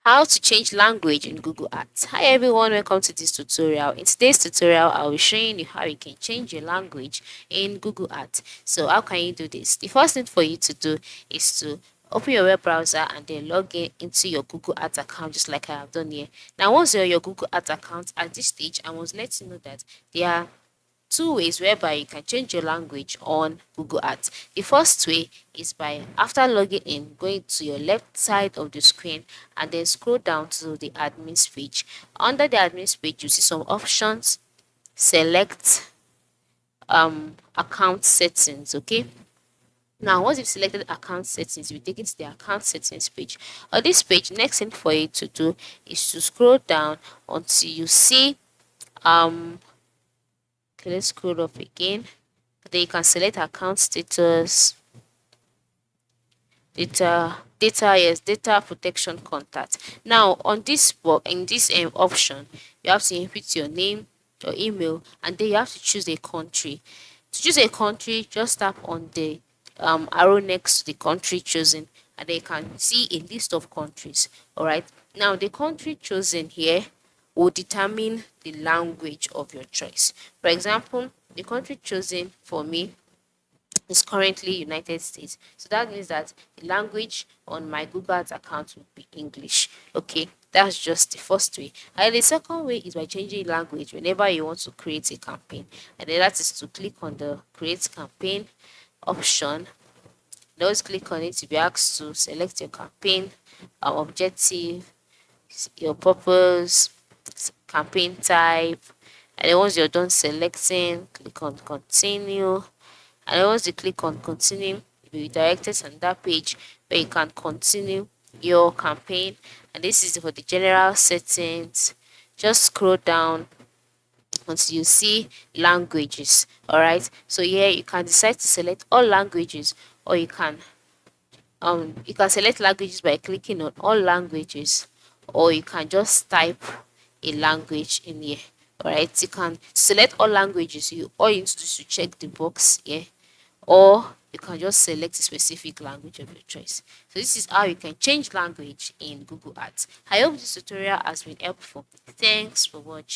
How to change language in Google Ads. Hi everyone, welcome to this tutorial. In today's tutorial, I'll be showing you how you can change your language in Google Ads. So how can you do this? The first thing for you to do is to open your web browser and then log in into your Google Ads account, just like I have done here. Now once you're your Google Ads account, at this stage, I must let you know that there are two ways whereby you can change your language on Google Ads. The first way is by, after logging in, going to your left side of the screen and then scroll down to the admins page. Under the admins page, you see some options. Select account settings. Okay, now once you've selected account settings, you take it to the account settings page. On this page, next thing for you to do is to scroll down until you see okay, let's scroll up again. Then you can select account status, data protection contact. Now on this in this option, you have to input your name, your email, and then you have to choose a country. To choose a country, just tap on the arrow next to the country chosen, and then you can see a list of countries. All right, now the country chosen here will determine the language of your choice. For example, the country chosen for me is currently United States. So that means that the language on my Google Ads account will be English. Okay, that's just the first way. And the second way is by changing language whenever you want to create a campaign. And then that is to click on the create campaign option. Just click on it to be asked to select your campaign, objective, your purpose, campaign type. And then once you're done selecting, click on continue. And once you click on continue, you'll be redirected to that page where you can continue your campaign. And this is for the general settings. Just scroll down until you see languages. All right, so here you can decide to select all languages, or you can select languages by clicking on all languages, or you can just type a language in here. All right, you can select all languages. All you need to do is to check the box here, or you can just select a specific language of your choice. So this is how you can change language in Google Ads. I hope this tutorial has been helpful. Thanks for watching.